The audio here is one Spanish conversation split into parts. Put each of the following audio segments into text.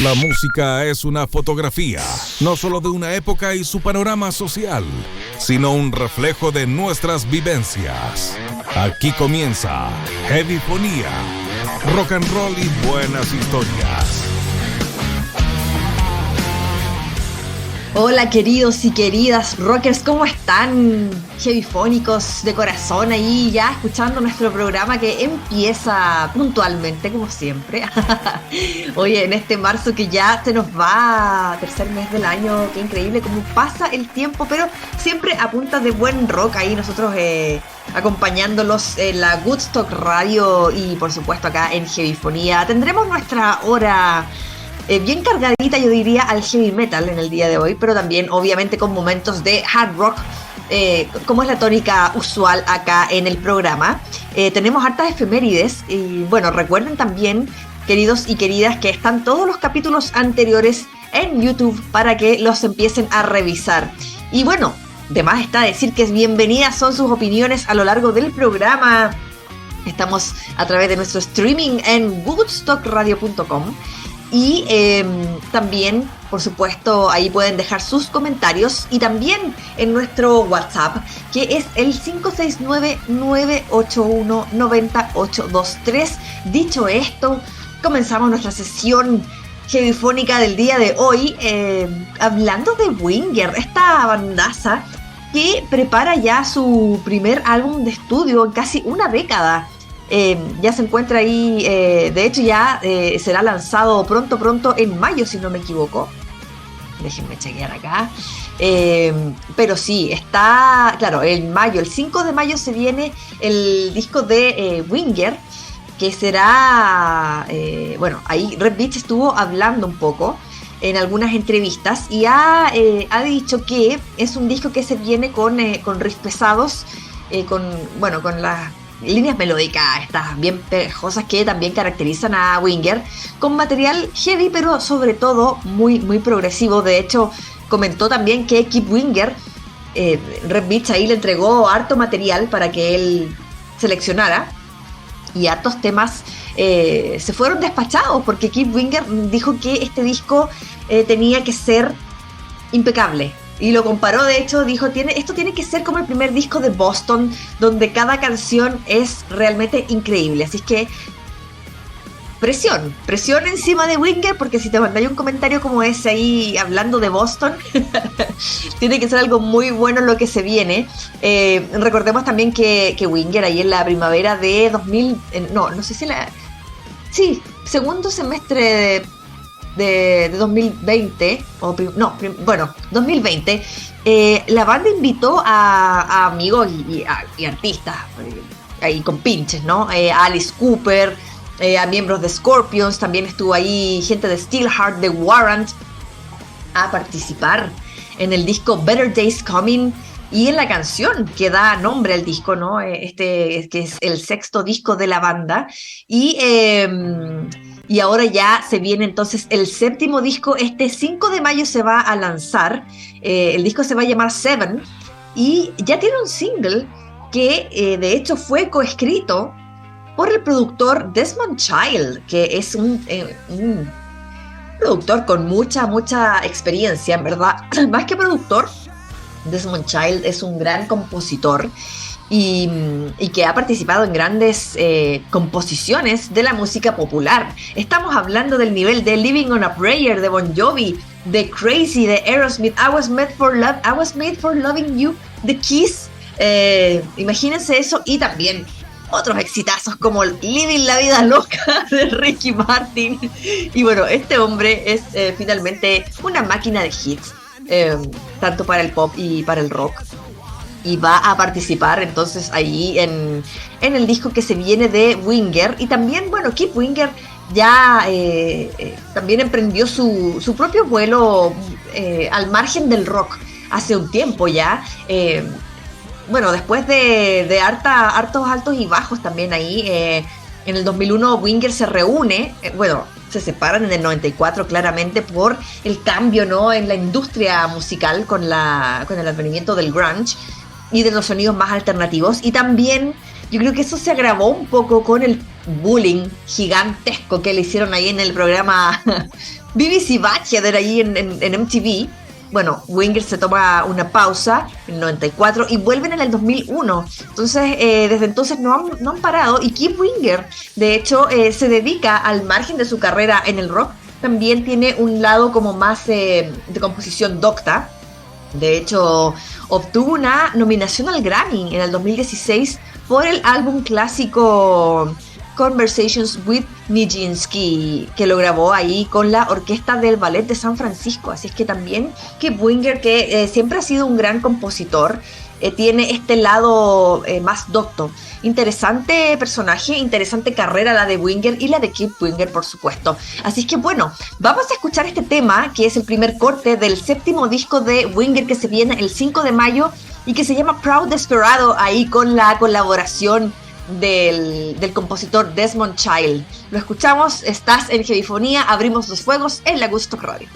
La música es una fotografía, no solo de una época y su panorama social, sino un reflejo de nuestras vivencias. Aquí comienza Heavyfonía, rock and roll y buenas historias. Hola queridos y queridas rockers, ¿cómo están? Heavyfónicos de corazón ahí ya escuchando nuestro programa que empieza puntualmente como siempre. Oye, en este marzo que ya se nos va, tercer mes del año, qué increíble cómo pasa el tiempo, pero siempre a punta de buen rock ahí nosotros acompañándolos en la Woodstock Radio y por supuesto acá en Heavyfonía. Tendremos nuestra hora bien cargadita, yo diría, al heavy metal en el día de hoy, pero también obviamente con momentos de hard rock, como es la tónica usual acá en el programa. Tenemos hartas efemérides y bueno, recuerden también, queridos y queridas, que están todos los capítulos anteriores en YouTube para que los empiecen a revisar. Y bueno, de más está decir que bienvenidas son sus opiniones a lo largo del programa. Estamos a través de nuestro streaming en woodstockradio.com. Y también, por supuesto, ahí pueden dejar sus comentarios y también en nuestro WhatsApp, que es el 569-981-9823. Dicho esto, comenzamos nuestra sesión heavyfónica del día de hoy, hablando de Winger, esta bandaza que prepara ya su primer álbum de estudio en casi una década. Ya se encuentra ahí, de hecho ya será lanzado pronto en mayo, si no me equivoco. Déjenme chequear acá. Pero sí, está, claro, en mayo, el 5 de mayo se viene el disco de Winger, que será, bueno, ahí Red Beach estuvo hablando un poco en algunas entrevistas y ha dicho que es un disco que se viene con riffs pesados, con las líneas melódicas, estas bien pegajosas que también caracterizan a Winger, con material heavy, pero sobre todo muy, muy progresivo. De hecho, comentó también que Kip Winger, Red Beach ahí le entregó harto material para que él seleccionara, y hartos temas se fueron despachados, porque Kip Winger dijo que este disco tenía que ser impecable. Y lo comparó, de hecho, dijo, esto tiene que ser como el primer disco de Boston, donde cada canción es realmente increíble. Así es que presión encima de Winger, porque si te mandáis un comentario como ese ahí hablando de Boston, tiene que ser algo muy bueno lo que se viene. Recordemos también que Winger ahí en la primavera de 2000, segundo semestre de 2020, 2020, la banda invitó a amigos y artistas, ahí con pinches, ¿no? A Alice Cooper, a miembros de Scorpions, también estuvo ahí gente de Steelheart, de Warrant, a participar en el disco Better Days Coming y en la canción que da nombre al disco, ¿no? Que es el sexto disco de la banda. Y ahora ya se viene entonces el séptimo disco. Este 5 de mayo se va a lanzar. El disco se va a llamar Seven y ya tiene un single que de hecho fue coescrito por el productor Desmond Child, que es un productor con mucha experiencia, en verdad. Más que productor, Desmond Child es un gran compositor y que ha participado en grandes composiciones de la música popular. Estamos hablando del nivel de Living on a Prayer de Bon Jovi, de Crazy de Aerosmith, I Was Made for Loving You, The Kiss. Imagínense eso, y también otros exitazos como Living la Vida Loca de Ricky Martin. Y bueno, este hombre es finalmente una máquina de hits, tanto para el pop y para el rock. Y va a participar entonces ahí en el disco que se viene de Winger. Y también, bueno, Kip Winger ya también emprendió su propio vuelo al margen del rock hace un tiempo ya. Bueno, después de hartos altos y bajos también ahí. En el 2001 Winger se reúne, se separan en el 94 claramente por el cambio, ¿no?, en la industria musical con el advenimiento del grunge y de los sonidos más alternativos. Y también yo creo que eso se agravó un poco con el bullying gigantesco que le hicieron ahí en el programa BBC Bachelor ahí en MTV. Bueno, Winger se toma una pausa en el 94 y vuelven en el 2001. Entonces, desde entonces no han parado. Y Kip Winger, de hecho, se dedica al margen de su carrera en el rock. También tiene un lado como más de composición docta. De hecho, obtuvo una nominación al Grammy en el 2016 por el álbum clásico Conversations with Nijinsky, que lo grabó ahí con la orquesta del Ballet de San Francisco. Así es que también Kip Winger, que siempre ha sido un gran compositor, tiene este lado más docto. Interesante personaje, interesante carrera la de Winger y la de Kip Winger, por supuesto. Así es que bueno, vamos a escuchar este tema, que es el primer corte del 7º disco de Winger, que se viene el 5 de mayo y que se llama Proud Desperado, ahí con la colaboración del compositor Desmond Child. Lo escuchamos, estás en Heavyfonía, abrimos los fuegos en la Gusto Radio.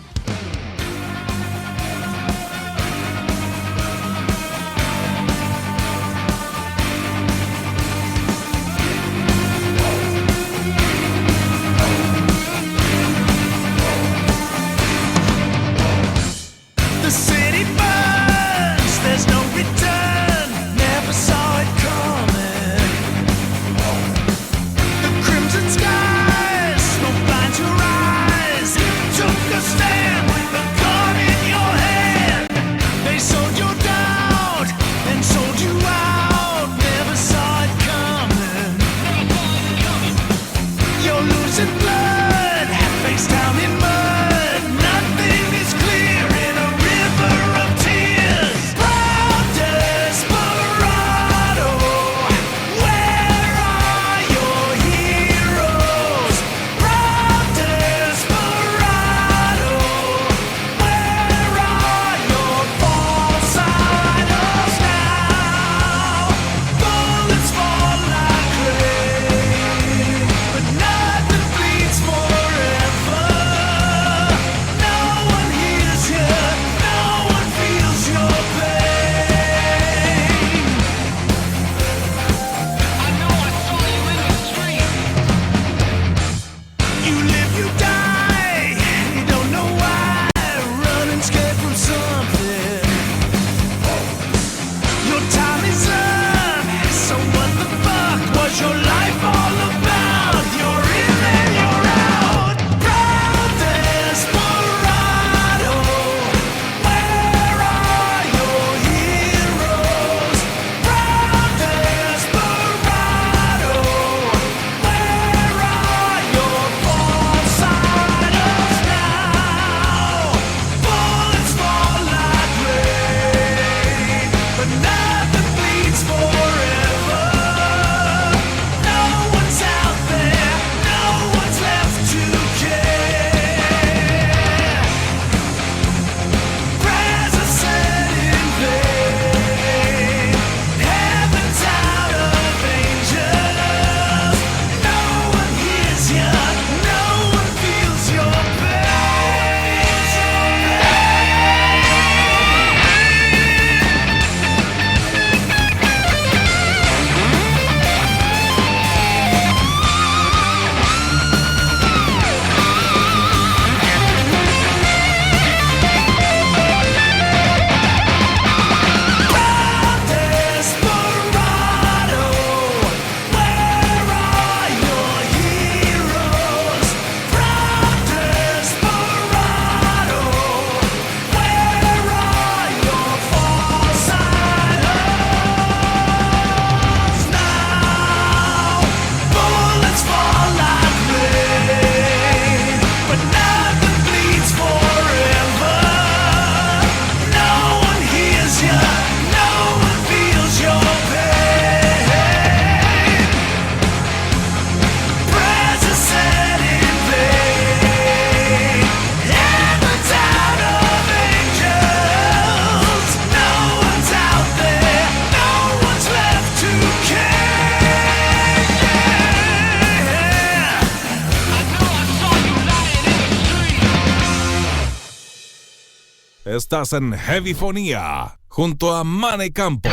Estás en Heavyfonía junto a Mane Campos.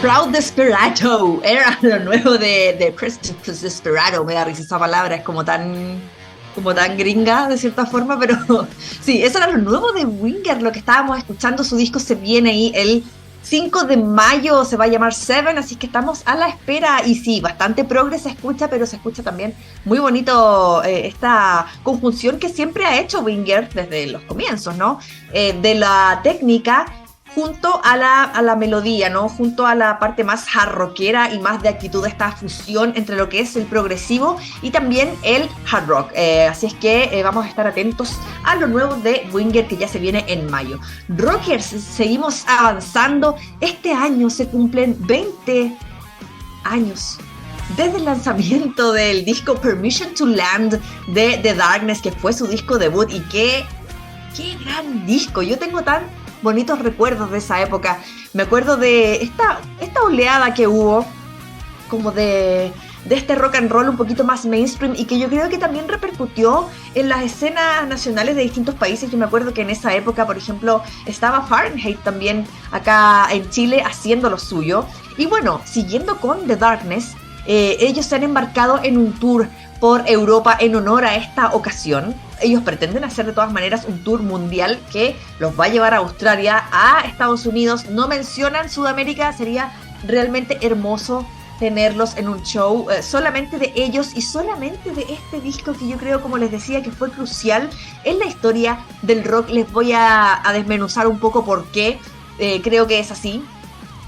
Proud Desperado, era lo nuevo de Chris Desperado, me da risa esa palabra, es como tan gringa de cierta forma, pero sí, eso era lo nuevo de Winger, lo que estábamos escuchando. Su disco se viene ahí el 5 de mayo, se va a llamar Seven, así que estamos a la espera. Y sí, bastante progre se escucha, pero se escucha también muy bonito esta conjunción que siempre ha hecho Winger desde los comienzos, ¿no? De la técnica junto a la melodía, ¿no? Junto a la parte más hard rockera y más de actitud, esta fusión entre lo que es el progresivo y también el hard rock. Así es que vamos a estar atentos a lo nuevo de Winger, que ya se viene en mayo. Rockers, seguimos avanzando. Este año se cumplen 20 años desde el lanzamiento del disco Permission to Land de The Darkness, que fue su disco debut. Y qué gran disco. Yo tengo tan bonitos recuerdos de esa época. Me acuerdo de esta oleada que hubo como de este rock and roll un poquito más mainstream, y que yo creo que también repercutió en las escenas nacionales de distintos países. Yo me acuerdo que en esa época, por ejemplo, estaba Fahrenheit también acá en Chile haciendo lo suyo. Y bueno, siguiendo con The Darkness, ellos se han embarcado en un tour por Europa en honor a esta ocasión. Ellos pretenden hacer de todas maneras un tour mundial que los va a llevar a Australia, a Estados Unidos. No mencionan Sudamérica, sería realmente hermoso tenerlos en un show solamente de ellos y solamente de este disco, que yo creo, como les decía, que fue crucial en la historia del rock. Les voy a desmenuzar un poco por qué creo que es así.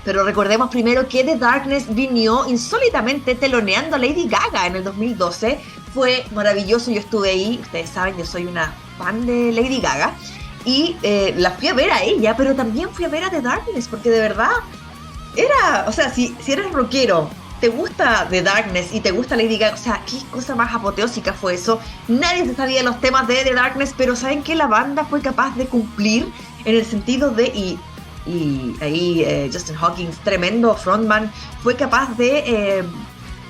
Pero recordemos primero que The Darkness vino insólitamente teloneando a Lady Gaga en el 2012. Fue maravilloso, yo estuve ahí, ustedes saben, yo soy una fan de Lady Gaga. Y la fui a ver a ella, pero también fui a ver a The Darkness, porque de verdad era, o sea, si eres rockero, te gusta The Darkness y te gusta Lady Gaga, o sea, qué cosa más apoteósica fue eso. Nadie se sabía los temas de The Darkness, pero ¿saben qué? La banda fue capaz de cumplir en el sentido de... Y ahí Justin Hawkins, tremendo frontman, fue capaz de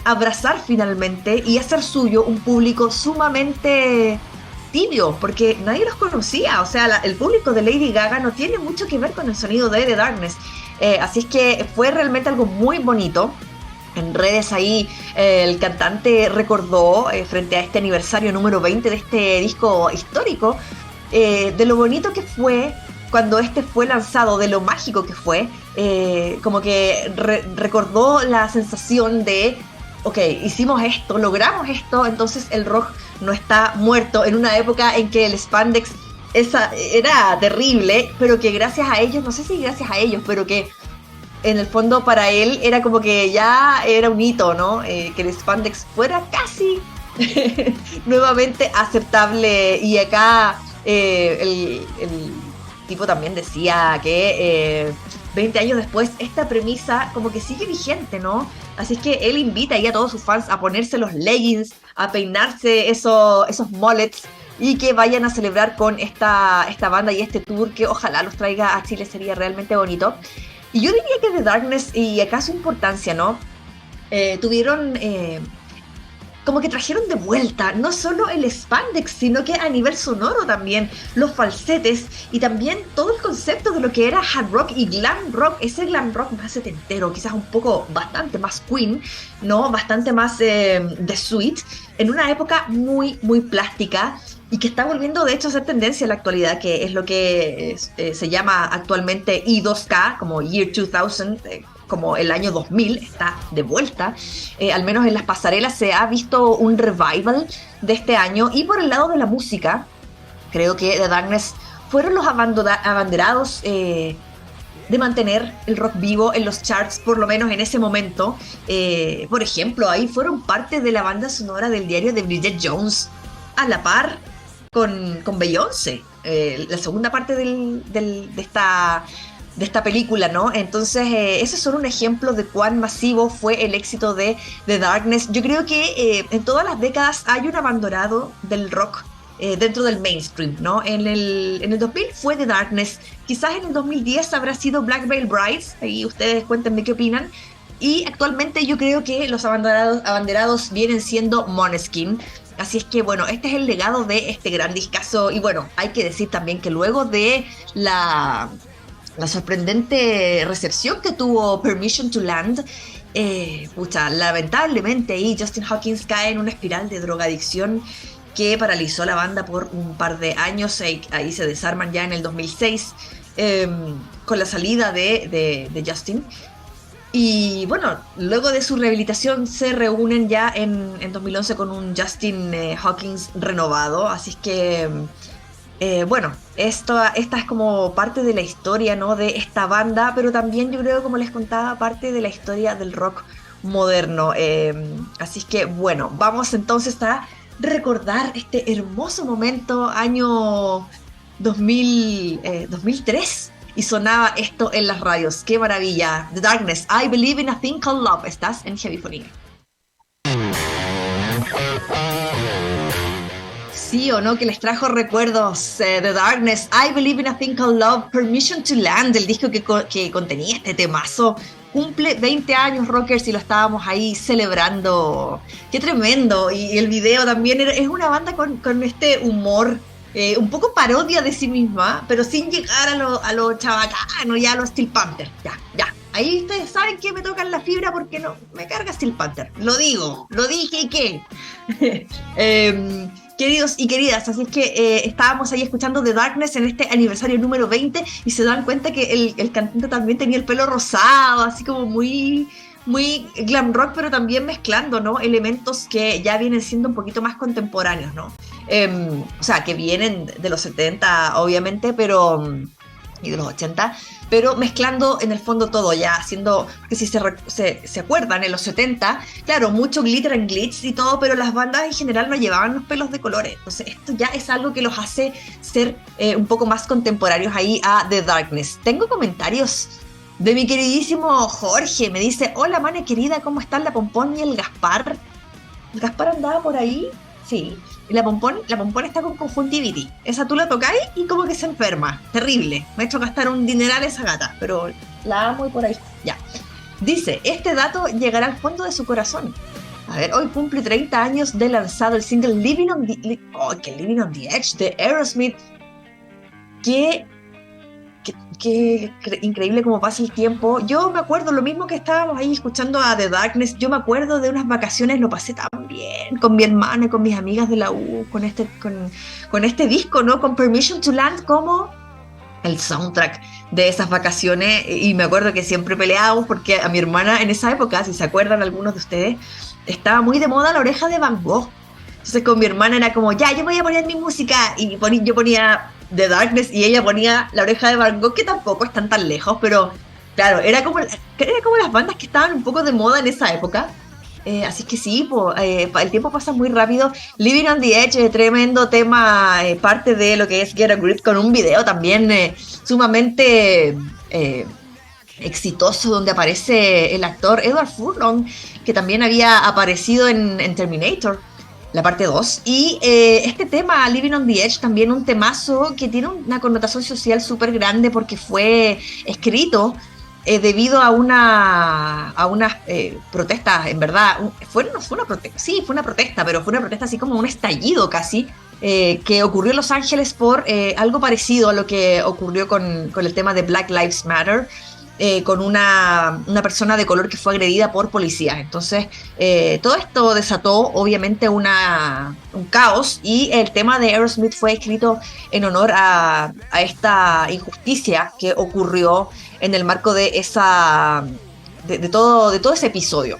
abrazar finalmente y hacer suyo un público sumamente tibio, porque nadie los conocía. O sea, el público de Lady Gaga no tiene mucho que ver con el sonido de The Darkness. Así es que fue realmente algo muy bonito. En redes ahí el cantante recordó, frente a este aniversario número 20 de este disco histórico, de lo bonito que fue cuando este fue lanzado, de lo mágico que fue. Como que recordó la sensación de, ok, hicimos esto, logramos esto, entonces el rock no está muerto, en una época en que el spandex era terrible, pero que gracias a ellos, no sé si gracias a ellos, pero que en el fondo para él era como que ya era un hito, ¿no? Que el spandex fuera casi nuevamente aceptable. Y acá el tipo también decía que 20 años después esta premisa como que sigue vigente, ¿no? Así es que él invita ahí a todos sus fans a ponerse los leggings, a peinarse esos mullets, y que vayan a celebrar con esta banda y este tour, que ojalá los traiga a Chile, sería realmente bonito. Y yo diría que The Darkness, y acá su importancia, ¿no? Tuvieron... como que trajeron de vuelta no solo el spandex, sino que a nivel sonoro también, los falsetes y también todo el concepto de lo que era hard rock y glam rock, ese glam rock más setentero, quizás un poco, bastante más Queen, ¿no? Bastante más The Sweet, en una época muy, muy plástica, y que está volviendo de hecho a ser tendencia en la actualidad, que es lo que se llama actualmente I2K, como Year 2000, como el año 2000, está de vuelta. Al menos en las pasarelas se ha visto un revival de este año. Y por el lado de la música, creo que The Darkness fueron los abanderados de mantener el rock vivo en los charts, por lo menos en ese momento. Por ejemplo, ahí fueron parte de la banda sonora del diario de Bridget Jones, a la par con Beyoncé, la segunda parte de esta película, ¿no? Entonces, ese es solo un ejemplo de cuán masivo fue el éxito de The Darkness. Yo creo que en todas las décadas hay un abandonado del rock dentro del mainstream, ¿no? En el 2000 fue The Darkness, quizás en el 2010 habrá sido Black Veil Brides, ahí ustedes cuéntenme qué opinan. Y actualmente yo creo que los abanderados vienen siendo Måneskin. Así es que bueno, este es el legado de este gran discazo. Y bueno, hay que decir también que luego de la sorprendente recepción que tuvo Permission to Land. Lamentablemente ahí Justin Hawkins cae en una espiral de drogadicción que paralizó la banda por un par de años. Ahí se desarman ya en el 2006 con la salida de Justin. Y bueno, luego de su rehabilitación se reúnen ya en 2011 con un Justin Hawkins renovado. Así es que, bueno, esta es como parte de la historia, ¿no?, de esta banda, pero también yo creo, como les contaba, parte de la historia del rock moderno. Así es que, bueno, vamos entonces a recordar este hermoso momento, año 2003. Y sonaba esto en las radios. ¡Qué maravilla! The Darkness, I Believe in a Thing Called Love. Estás en Heavyphonia. Sí o no, que les trajo recuerdos. The Darkness, I Believe in a Thing Called Love, Permission to Land, el disco que contenía este temazo. Cumple 20 años, rockers, y lo estábamos ahí celebrando. ¡Qué tremendo! Y el video también es una banda con este humor, un poco parodia de sí misma, pero sin llegar a lo chabacano, ya a los Steel Panther. Ya. Ahí ustedes saben que me tocan la fibra porque no me carga Steel Panther. Lo dije y qué. Queridos y queridas, así es que estábamos ahí escuchando The Darkness en este aniversario número 20 y se dan cuenta que el cantante también tenía el pelo rosado, así como muy glam rock, pero también mezclando, ¿no?, elementos que ya vienen siendo un poquito más contemporáneos, ¿no? O sea, que vienen de los 70, obviamente, y de los 80, pero mezclando en el fondo todo, ya haciendo, que si se acuerdan, en los 70, claro, mucho glitter and glitz y todo, pero las bandas en general no llevaban los pelos de colores. Entonces esto ya es algo que los hace ser un poco más contemporáneos ahí a The Darkness. Tengo comentarios de mi queridísimo Jorge. Me dice: hola, Mane querida, ¿cómo están la Pompón y el Gaspar? ¿El Gaspar andaba por ahí? Sí. Y la Pompón está con conjuntivitis. Esa tú la tocáis y como que se enferma. Terrible. Me ha hecho gastar un dineral esa gata, pero la amo y por ahí. Ya. Dice: este dato llegará al fondo de su corazón. A ver, hoy cumple 30 años de lanzado el single Living on the Edge de Aerosmith. Qué increíble cómo pasa el tiempo. Yo me acuerdo, lo mismo que estábamos ahí escuchando a The Darkness, yo me acuerdo de unas vacaciones, lo pasé tan bien con mi hermano y con mis amigas de la U, con este disco, ¿no? Con Permission to Land como el soundtrack de esas vacaciones. Y me acuerdo que siempre peleábamos porque a mi hermana en esa época, si se acuerdan algunos de ustedes, estaba muy de moda La Oreja de Van Gogh. Entonces con mi hermana era como, ya, yo voy a poner mi música, y yo ponía The Darkness y ella ponía La Oreja de Van Gogh, que tampoco están tan lejos, pero claro, era como las bandas que estaban un poco de moda en esa época. Así que sí, el tiempo pasa muy rápido. Living on the Edge, tremendo tema, parte de lo que es Get a Grip, con un video también sumamente exitoso, donde aparece el actor Edward Furlong, que también había aparecido en Terminator, la parte 2. Y este tema, Living on the Edge, también un temazo que tiene una connotación social súper grande, porque fue escrito debido a unas protestas, en verdad. Fue una protesta, pero fue una protesta así como un estallido casi, que ocurrió en Los Ángeles por algo parecido a lo que ocurrió con el tema de Black Lives Matter, con una persona de color que fue agredida por policías. Entonces, todo esto desató obviamente un caos, y el tema de Aerosmith fue escrito en honor a esta injusticia que ocurrió en el marco de todo ese episodio.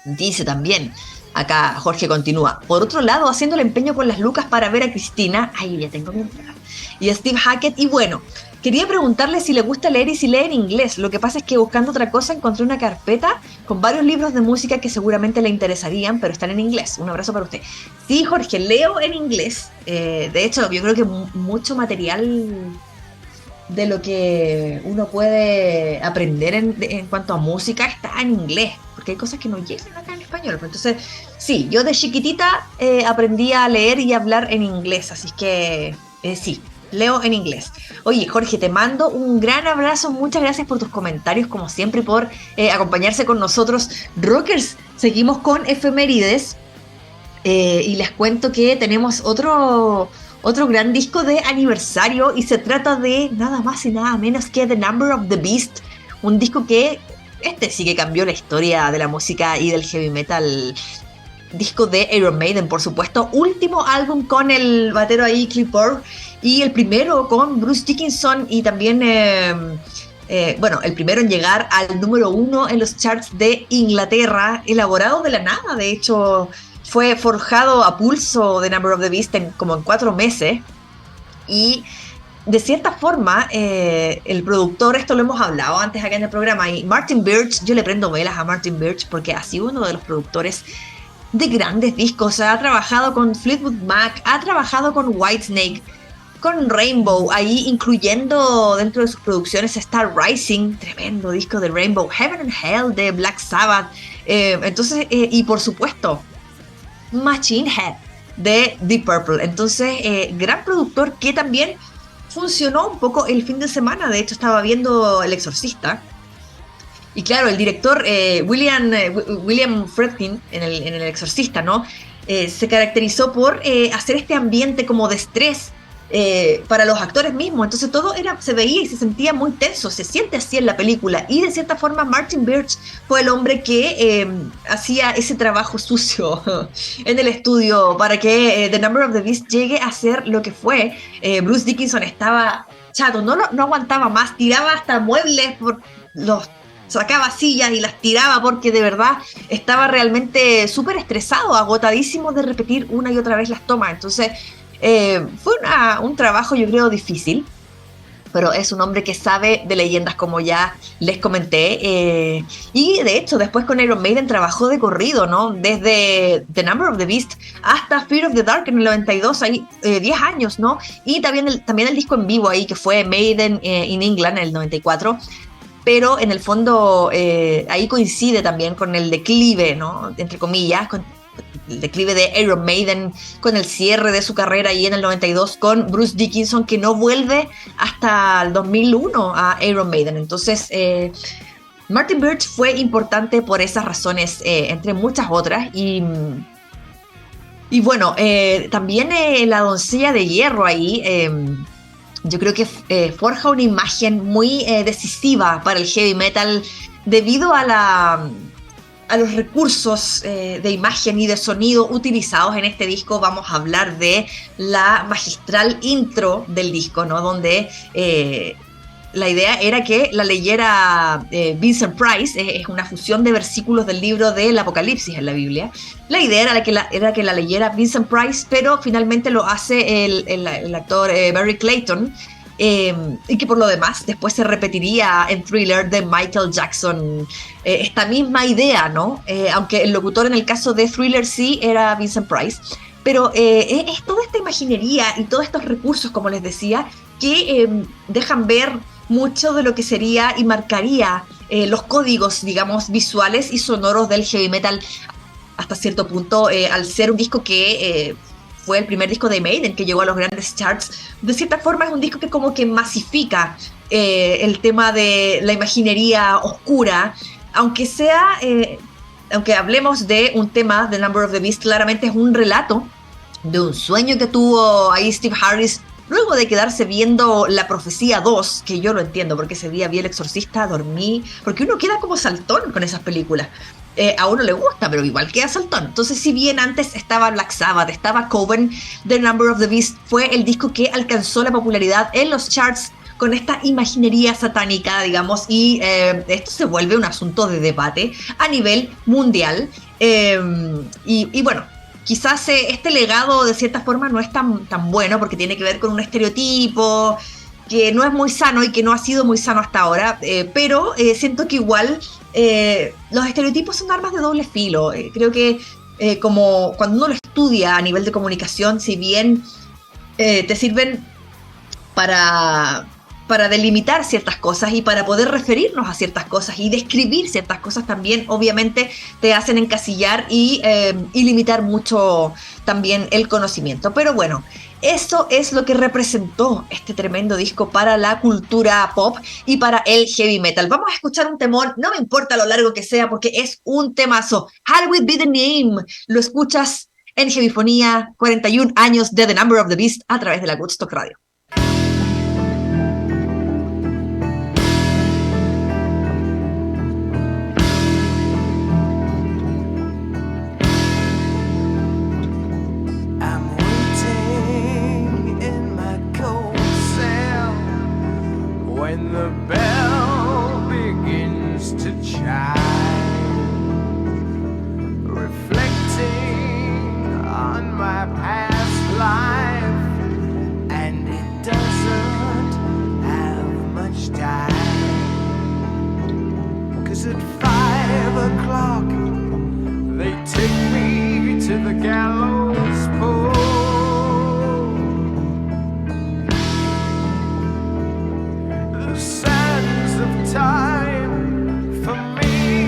Dice también, acá Jorge continúa: por otro lado, haciendo el empeño con las lucas para ver a Cristina, ahí ya tengo mi entrada, y a Steve Hackett. Y bueno, quería preguntarle si le gusta leer y si lee en inglés. Lo que pasa es que buscando otra cosa encontré una carpeta con varios libros de música que seguramente le interesarían, pero están en inglés. Un abrazo para usted. Sí, Jorge, leo en inglés. De hecho, yo creo que mucho material de lo que uno puede aprender en cuanto a música está en inglés, porque hay cosas que no llegan acá en español. Entonces, sí, yo de chiquitita aprendí a leer y hablar en inglés, así que sí, leo en inglés. Oye, Jorge, te mando un gran abrazo, muchas gracias por tus comentarios, como siempre, y por acompañarse con nosotros. Rockers, seguimos con efemérides, y les cuento que tenemos otro otro gran disco de aniversario, y se trata de nada más y nada menos que The Number of the Beast, un disco que sí que cambió la historia de la música y del heavy metal. Disco de Iron Maiden, por supuesto, último álbum con el batero ahí Cliff Burr, y el primero con Bruce Dickinson, y también bueno, el primero en llegar al número 1 en los charts de Inglaterra, elaborado de la nada. De hecho, fue forjado a pulso de Number of the Beast como en 4 meses. Y de cierta forma, el productor, esto lo hemos hablado antes acá en el programa, y Martin Birch, yo le prendo velas a Martin Birch porque ha sido uno de los productores de grandes discos. Ha trabajado con Fleetwood Mac, ha trabajado con Whitesnake, con Rainbow, ahí incluyendo dentro de sus producciones Star Rising, tremendo disco de Rainbow, Heaven and Hell de Black Sabbath, y por supuesto Machine Head de Deep Purple. Entonces, gran productor que también funcionó un poco el fin de semana. De hecho, estaba viendo El Exorcista, y claro, el director William Friedkin en el Exorcista, ¿no? Se caracterizó por hacer este ambiente como de estrés para los actores mismos. Entonces todo se veía y se sentía muy tenso, se siente así en la película, y de cierta forma Martin Birch fue el hombre que hacía ese trabajo sucio en el estudio para que The Number of the Beast llegue a ser lo que fue. Bruce Dickinson estaba chato, no aguantaba más, tiraba hasta muebles, sacaba sillas y las tiraba porque de verdad estaba realmente súper estresado, agotadísimo de repetir una y otra vez las tomas. Entonces fue un trabajo, yo creo, difícil, pero es un hombre que sabe de leyendas, como ya les comenté, y de hecho después con Iron Maiden trabajó de corrido, ¿no? Desde The Number of the Beast hasta Fear of the Dark en el 92, ahí 10 años, ¿no? Y también el disco en vivo ahí que fue Maiden in England en el 94, pero en el fondo ahí coincide también con el declive, ¿no? Entre comillas, con el declive de Iron Maiden, con el cierre de su carrera ahí en el 92 con Bruce Dickinson, que no vuelve hasta el 2001 a Iron Maiden. Entonces Martin Birch fue importante por esas razones, entre muchas otras, y bueno, también La Doncella de Hierro ahí, yo creo que forja una imagen muy decisiva para el heavy metal debido a los recursos de imagen y de sonido utilizados en este disco. Vamos a hablar de la magistral intro del disco, ¿no? Donde la idea era que la leyera Vincent Price, es una fusión de versículos del libro del Apocalipsis en la Biblia. La idea era que la leyera Vincent Price, pero finalmente lo hace el actor Barry Clayton, y que por lo demás después se repetiría en Thriller de Michael Jackson, esta misma idea, ¿no? Aunque el locutor en el caso de Thriller sí era Vincent Price, pero es toda esta imaginería y todos estos recursos, como les decía, que dejan ver mucho de lo que sería y marcaría los códigos, digamos, visuales y sonoros del heavy metal hasta cierto punto, al ser un disco que fue el primer disco de Maiden que llegó a los grandes charts. De cierta forma es un disco que como que masifica el tema de la imaginería oscura, aunque hablemos de un tema, The Number of the Beast, claramente es un relato de un sueño que tuvo ahí Steve Harris luego de quedarse viendo La Profecía 2, que yo lo entiendo, porque ese día vi El Exorcista, dormí, porque uno queda como saltón con esas películas. A uno le gusta, pero igual queda saltón. Entonces, si bien antes estaba Black Sabbath, estaba Coven, The Number of the Beast fue el disco que alcanzó la popularidad en los charts con esta imaginería satánica, digamos, y esto se vuelve un asunto de debate a nivel mundial. Y bueno, quizás este legado de cierta forma no es tan bueno, porque tiene que ver con un estereotipo que no es muy sano y que no ha sido muy sano hasta ahora, pero siento que igual los estereotipos son armas de doble filo. Creo que como cuando uno lo estudia a nivel de comunicación, si bien te sirven para delimitar ciertas cosas y para poder referirnos a ciertas cosas y describir ciertas cosas, también obviamente te hacen encasillar y limitar mucho también el conocimiento. Pero bueno, eso es lo que representó este tremendo disco para la cultura pop y para el heavy metal. Vamos a escuchar un temón, no me importa lo largo que sea, porque es un temazo. Hallowed Be the Name, lo escuchas en Heavyfonía, 41 años de The Number of the Beast a través de la Woodstock Radio. When the bell begins to chime, reflecting on my past life, and it doesn't have much time, 'cause at 5 o'clock they take me to the gallows pole. The sands of time for me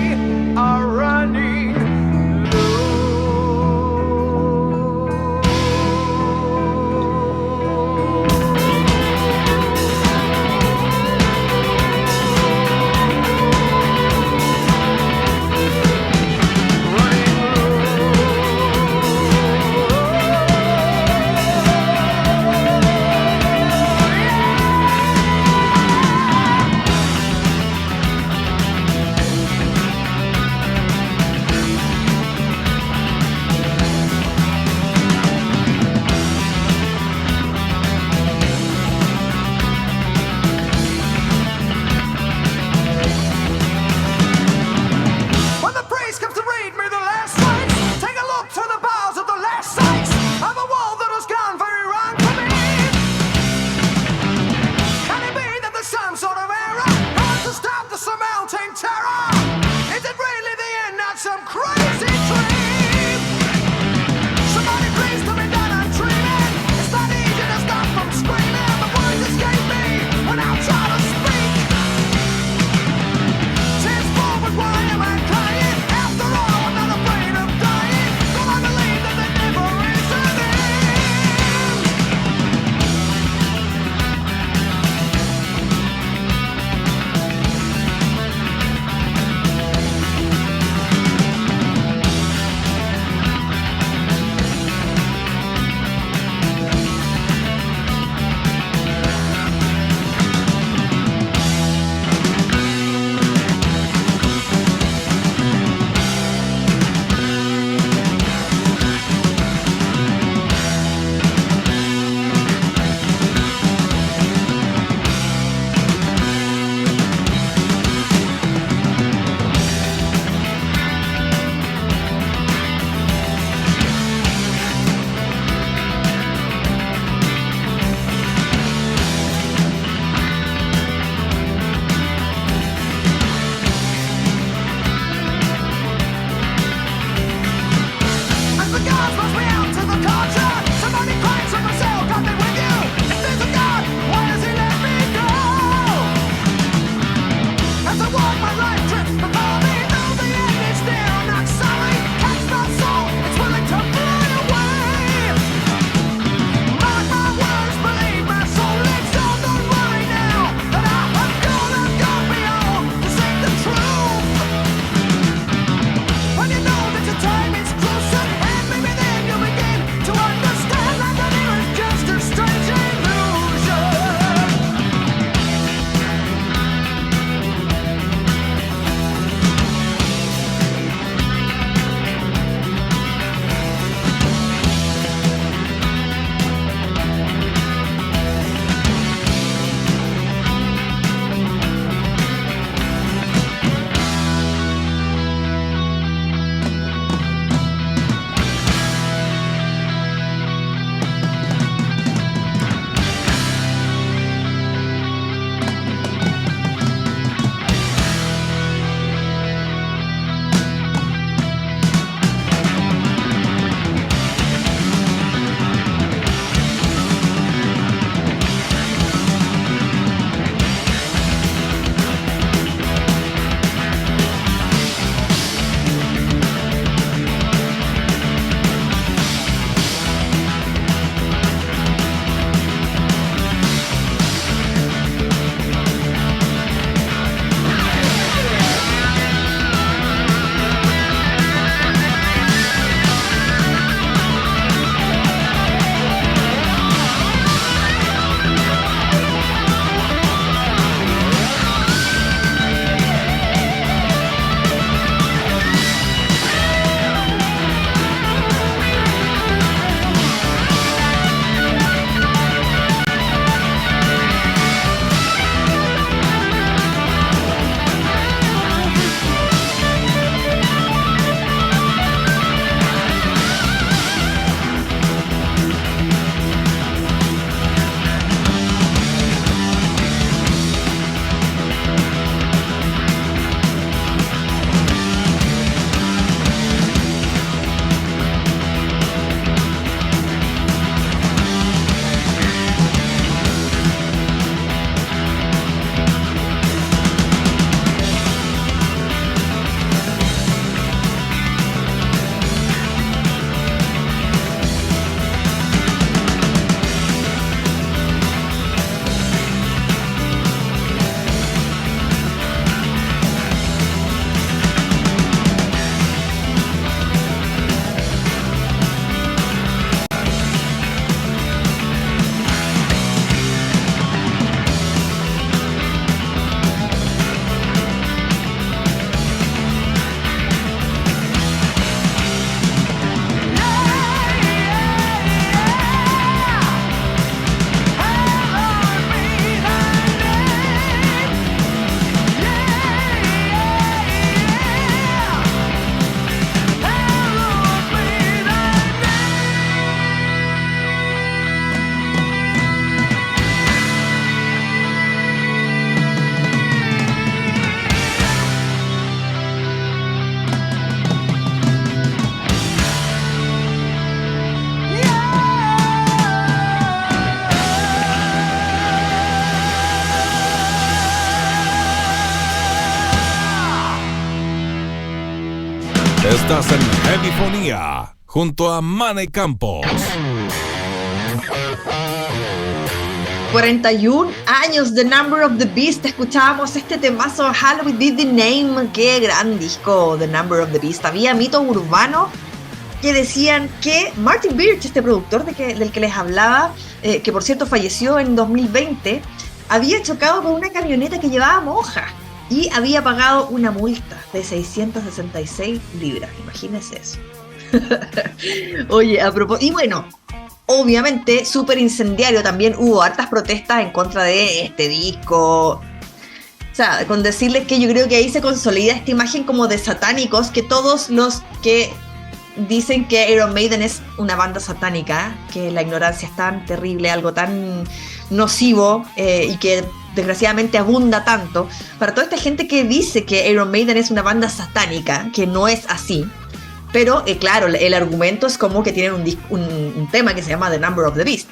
Estás en Heavyfonía junto a Mane Campos. 41 años de Number of the Beast. Escuchábamos este temazo Halloween Did the Name. Qué gran disco The Number of the Beast. Había mito urbano que decían que Martin Birch, este productor del que les hablaba, que por cierto falleció en 2020, había chocado con una camioneta que llevaba monjas y había pagado una multa de 666 libras. Imagínense eso. Oye, a propósito, y bueno, obviamente súper incendiario también, hubo hartas protestas en contra de este disco. O sea, con decirles que yo creo que ahí se consolida esta imagen como de satánicos, que todos los que dicen que Iron Maiden es una banda satánica, que la ignorancia es tan terrible, algo tan nocivo, y que desgraciadamente abunda tanto, para toda esta gente que dice que Iron Maiden es una banda satánica, que no es así. Pero claro, el argumento es como que tienen un tema que se llama The Number of the Beast,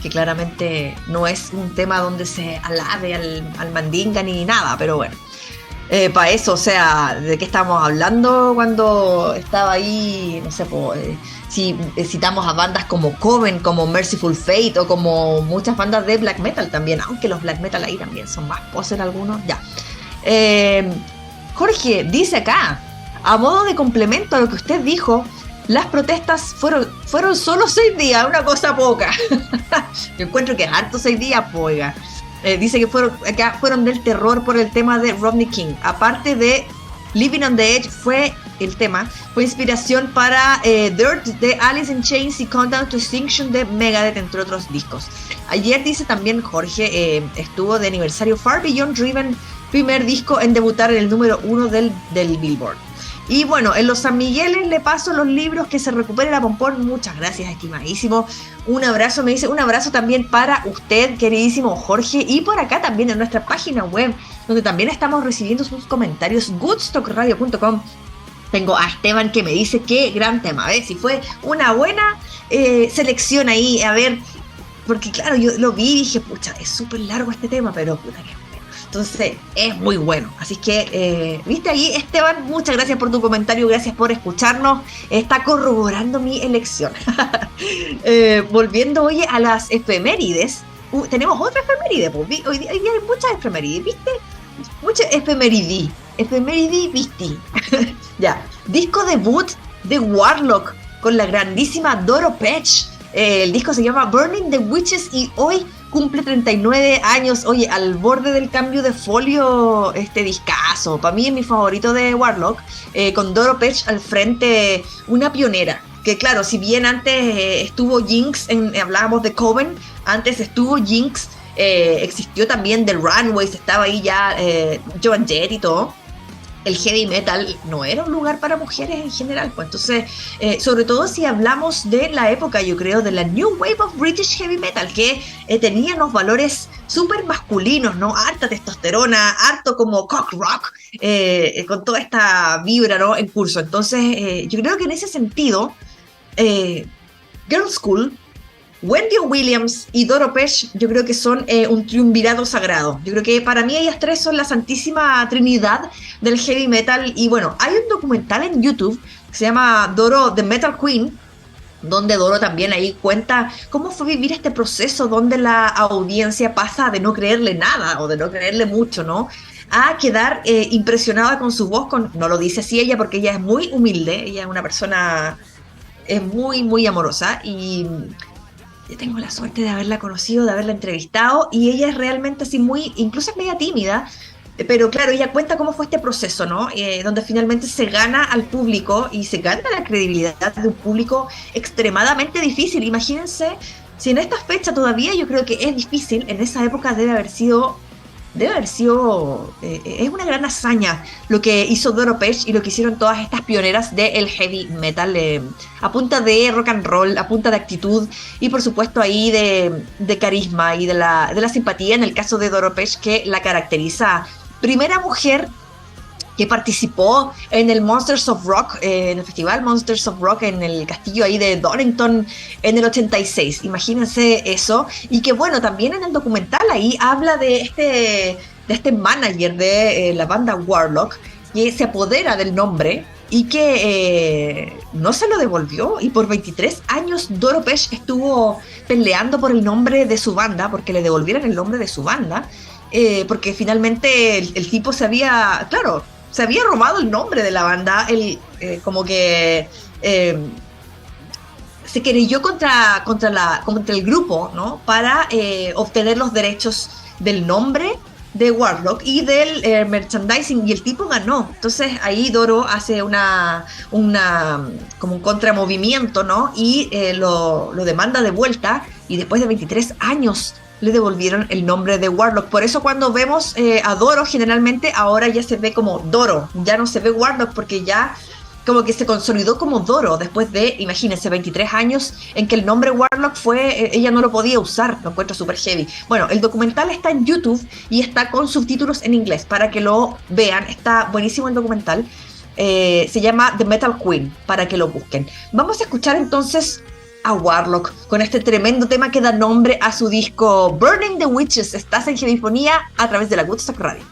que claramente no es un tema donde se alabe al mandinga ni nada, pero bueno. Para eso, o sea, ¿de qué estamos hablando cuando estaba ahí? No sé, si citamos a bandas como Coven, como Merciful Fate o como muchas bandas de black metal también, aunque los black metal ahí también son más poser algunos, ya. Jorge dice acá, a modo de complemento a lo que usted dijo, las protestas fueron solo 6 días, una cosa poca. Yo encuentro que es harto 6 días, poiga. Dice que fueron del terror por el tema de Rodney King. Aparte de Living on the Edge fue inspiración para Dirt de Alice in Chains y Countdown to Extinction de Megadeth, entre otros discos. Ayer dice también Jorge, estuvo de aniversario Far Beyond Driven, primer disco en debutar en el número 1 del Billboard. Y bueno, en los San Migueles le paso los libros, que se recupere la pompón. Muchas gracias, estimadísimo. Un abrazo, me dice, un abrazo también para usted, queridísimo Jorge. Y por acá también en nuestra página web, donde también estamos recibiendo sus comentarios, goodstockradio.com. Tengo a Esteban que me dice qué gran tema, ¿ves? Si fue una buena selección ahí, a ver, porque claro, yo lo vi y dije, pucha, es súper largo este tema, pero puta que... Entonces es muy bueno. Así que, viste ahí, Esteban, muchas gracias por tu comentario, gracias por escucharnos. Está corroborando mi elección. Volviendo, oye, a las efemérides. Tenemos otra efeméride, pues. Hoy día hay muchas efemérides, ¿viste? Muchas efemérides. Efeméride, ¿viste? Ya. Disco debut de Warlock con la grandísima Doro Pesch. El disco se llama Burning the Witches y hoy cumple 39 años, oye, al borde del cambio de folio, este discazo. Para mí es mi favorito de Warlock, con Doro Pesch al frente, una pionera. Que claro, si bien antes estuvo Jinx, hablábamos de Coven, antes estuvo Jinx, existió también The Runaways, estaba ahí ya Joan Jett y todo. El heavy metal no era un lugar para mujeres en general, pues entonces, sobre todo si hablamos de la época, yo creo, de la New Wave of British Heavy Metal, que tenía unos valores súper masculinos, ¿no? Harta testosterona, harto como cock rock, con toda esta vibra, ¿no? En curso. Entonces, yo creo que en ese sentido, Girl School, Wendy Williams y Doro Pesch, yo creo que son un triunvirato sagrado. Yo creo que para mí ellas tres son la santísima trinidad del heavy metal. Y bueno, hay un documental en YouTube que se llama Doro, The Metal Queen, donde Doro también ahí cuenta cómo fue vivir este proceso donde la audiencia pasa de no creerle nada o de no creerle mucho, ¿no?, a quedar impresionada con su voz. No lo dice así ella porque ella es muy humilde, ella es una persona muy, muy amorosa y... Yo tengo la suerte de haberla conocido, de haberla entrevistado, y ella es realmente así muy, incluso es media tímida, pero claro, ella cuenta cómo fue este proceso, ¿no? Donde finalmente se gana al público y se gana la credibilidad de un público extremadamente difícil. Imagínense, si en esta fecha todavía yo creo que es difícil, en esa época debe haber sido, es una gran hazaña lo que hizo Doro Pesch y lo que hicieron todas estas pioneras del heavy metal, a punta de rock and roll, a punta de actitud y por supuesto ahí de carisma y de la simpatía, en el caso de Doro Pesch, que la caracteriza. Primera mujer que participó en el Monsters of Rock, en el festival Monsters of Rock en el castillo ahí de Donington en el 86. Imagínense eso. Y que bueno, también en el documental ahí habla de este manager de la banda Warlock, que se apodera del nombre y que no se lo devolvió. Y por 23 años Doro Pesch estuvo peleando por el nombre de su banda, porque le devolvieran el nombre de su banda, porque finalmente el tipo claro, se había robado el nombre de la banda, como que se querelló contra el grupo, ¿no? Para obtener los derechos del nombre de Warlock y del merchandising, y el tipo ganó. Entonces ahí Doro hace como un contramovimiento, ¿no? Y lo demanda de vuelta, y después de 23 años le devolvieron el nombre de Warlock. Por eso cuando vemos a Doro, generalmente ahora ya se ve como Doro, ya no se ve Warlock, porque ya como que se consolidó como Doro después de, imagínense, 23 años en que el nombre Warlock ella no lo podía usar. Lo encuentro súper heavy. Bueno, el documental está en YouTube y está con subtítulos en inglés para que lo vean. Está buenísimo el documental. Se llama The Metal Queen, para que lo busquen. Vamos a escuchar entonces a Warlock con este tremendo tema que da nombre a su disco Burning the Witches. Estás en Heavyfonía a través de la Woodstock Radio.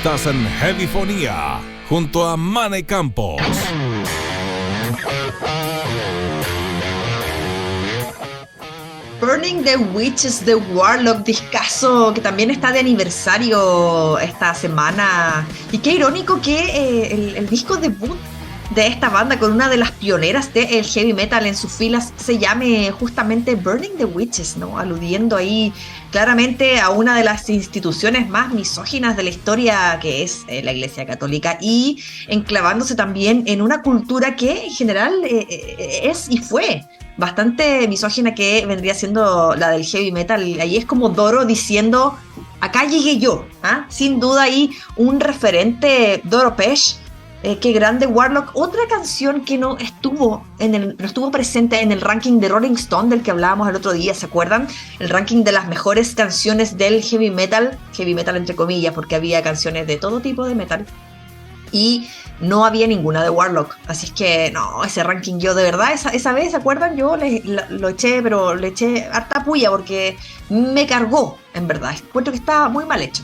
Estás en Heavyfonía junto a Mane Campos. Burning the Witches, The Warlock, discazo que también está de aniversario esta semana. Y qué irónico que el disco debut de esta banda, con una de las pioneras del heavy metal en sus filas, se llame justamente Burning the Witches, ¿no? Aludiendo ahí claramente a una de las instituciones más misóginas de la historia, que es la Iglesia Católica, y enclavándose también en una cultura que en general es y fue bastante misógina, que vendría siendo la del heavy metal. Ahí es como Doro diciendo, acá llegué yo, ¿ah? Sin duda ahí un referente, Doro Pesch. Qué grande Warlock. Otra canción que no estuvo presente en el ranking de Rolling Stone del que hablábamos el otro día, ¿se acuerdan? El ranking de las mejores canciones del heavy metal entre comillas, porque había canciones de todo tipo de metal y no había ninguna de Warlock. Así es que no, ese ranking yo de verdad, esa vez, ¿se acuerdan? Yo lo eché, pero le eché harta puya porque me cargó, en verdad. Encuentro que estaba muy mal hecho.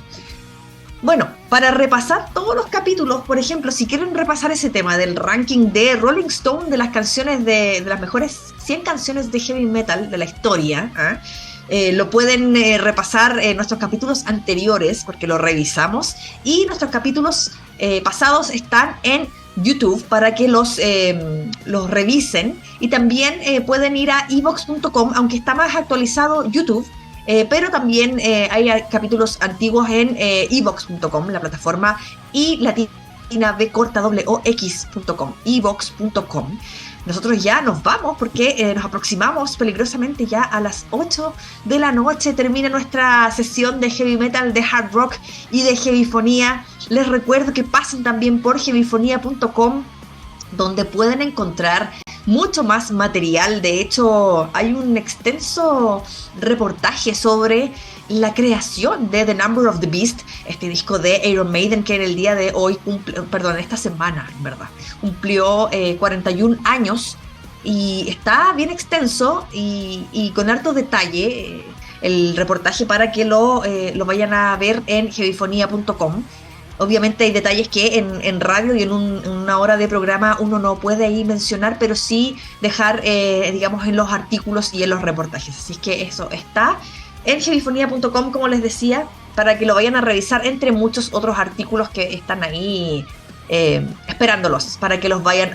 Bueno, para repasar todos los capítulos, por ejemplo, si quieren repasar ese tema del ranking de Rolling Stone de las canciones de las mejores 100 canciones de heavy metal de la historia, lo pueden repasar en nuestros capítulos anteriores, porque lo revisamos, y nuestros capítulos pasados están en YouTube para que los revisen, y también pueden ir a evox.com, aunque está más actualizado YouTube. Pero también hay capítulos antiguos en evox.com, la plataforma, y latina b corta wox.com, evox.com. Nosotros ya nos vamos porque nos aproximamos peligrosamente ya a las 8 de la noche. Termina nuestra sesión de heavy metal, de hard rock y de heavyfonía. Les recuerdo que pasen también por heavyfonía.com, donde pueden encontrar mucho más material. De hecho, hay un extenso reportaje sobre la creación de The Number of the Beast, este disco de Iron Maiden, que en el día de hoy, esta semana, en verdad, cumplió 41 años, y está bien extenso y con harto detalle el reportaje para que lo vayan a ver en heavyfonía.com. Obviamente hay detalles que en radio y en una hora de programa uno no puede ahí mencionar, pero sí dejar, digamos, en los artículos y en los reportajes. Así es que eso está en heavyfonía.com, como les decía, para que lo vayan a revisar, entre muchos otros artículos que están ahí esperándolos, para que los vayan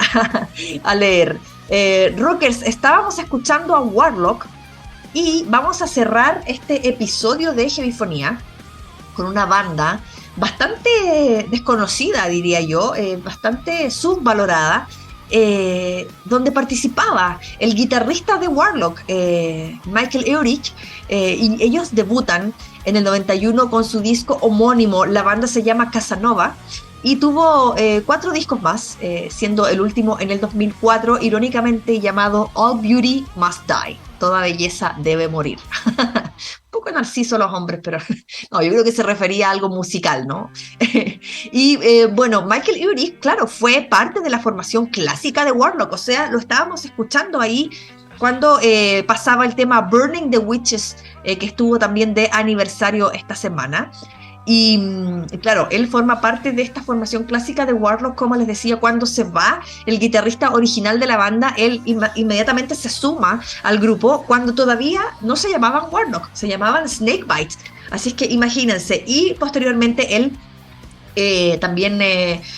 a leer. Rockers, estábamos escuchando a Warlock y vamos a cerrar este episodio de Heavyfonía con una banda bastante desconocida, diría yo, bastante subvalorada, donde participaba el guitarrista de Warlock, Michael Eurich, y ellos debutan en el 91 con su disco homónimo. La banda se llama Casanova y tuvo 4 discos más, siendo el último en el 2004, irónicamente llamado All Beauty Must Die, toda belleza debe morir. Un poco narciso los hombres, pero no, yo creo que se refería a algo musical, ¿no? Y bueno, Michael Eurich, claro, fue parte de la formación clásica de Warlock, o sea, lo estábamos escuchando ahí cuando pasaba el tema Burning the Witches, que estuvo también de aniversario esta semana. Y claro, él forma parte de esta formación clásica de Warlock. Como les decía, cuando se va el guitarrista original de la banda, él inmediatamente se suma al grupo, cuando todavía no se llamaban Warlock, se llamaban Snakebite. Así es que imagínense. Y posteriormente él también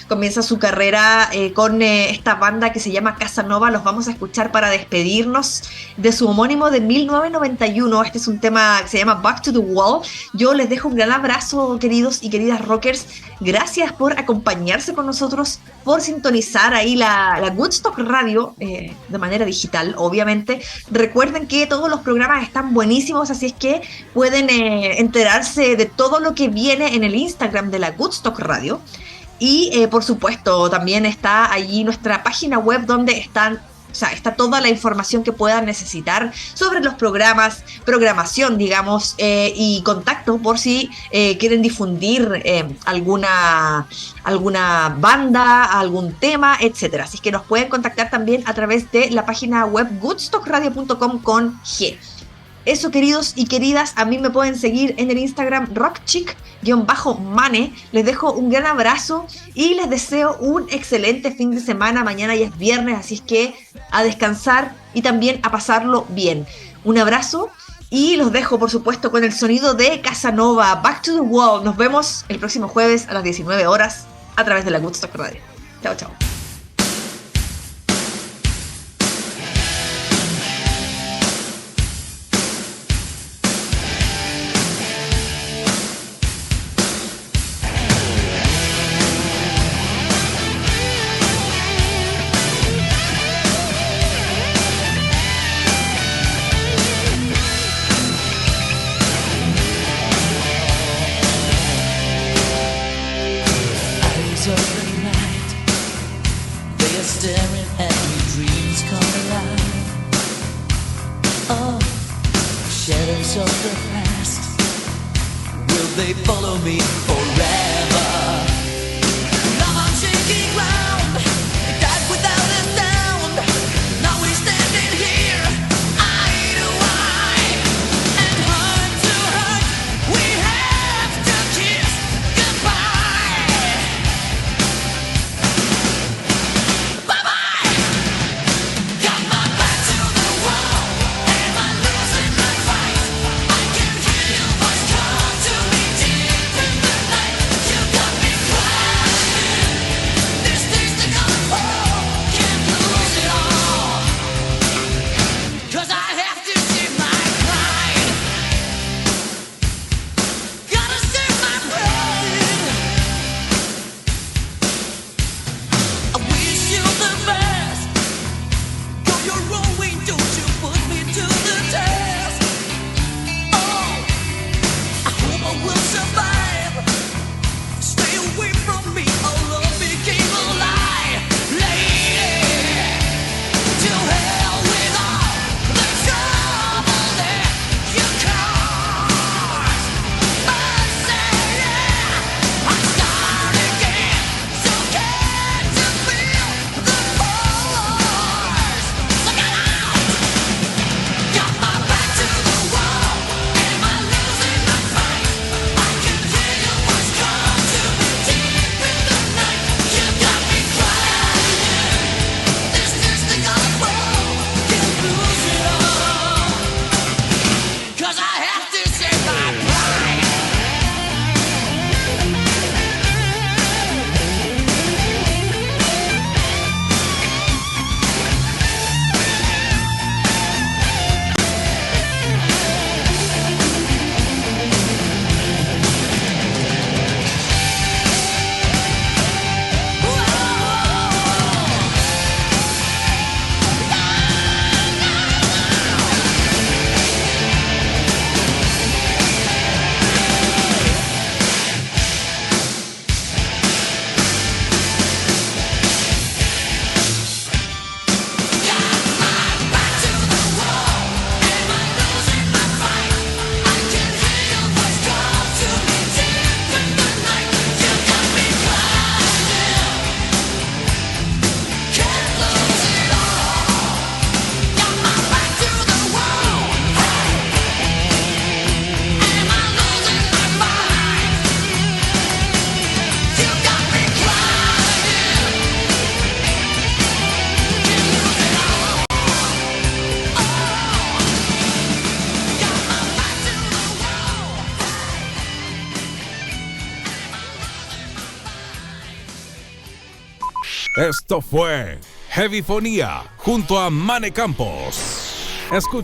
comienza su carrera con esta banda que se llama Casanova. Los vamos a escuchar para despedirnos de su homónimo de 1991. Este es un tema que se llama Back to the Wall. Yo les dejo un gran abrazo, queridos y queridas rockers. Gracias por acompañarse con nosotros, por sintonizar ahí la Woodstock Radio de manera digital, obviamente. Recuerden que todos los programas están buenísimos, así es que pueden enterarse de todo lo que viene en el Instagram de la Woodstock Radio. Y por supuesto también está allí nuestra página web, donde está toda la información que puedan necesitar sobre los programas, programación, digamos, y contacto por si quieren difundir alguna banda, algún tema, etcétera. Así que nos pueden contactar también a través de la página web woodstockradio.com con G. Eso, queridos y queridas, a mí me pueden seguir en el Instagram rockchick_mane. Les dejo un gran abrazo y les deseo un excelente fin de semana. Mañana ya es viernes, así es que a descansar y también a pasarlo bien. Un abrazo y los dejo, por supuesto, con el sonido de Casanova, Back to the Wall. Nos vemos el próximo jueves a las 19 horas a través de la Woodstock Radio. Chao, chao. Esto fue Heavyfonía junto a Mane Campos. Escucha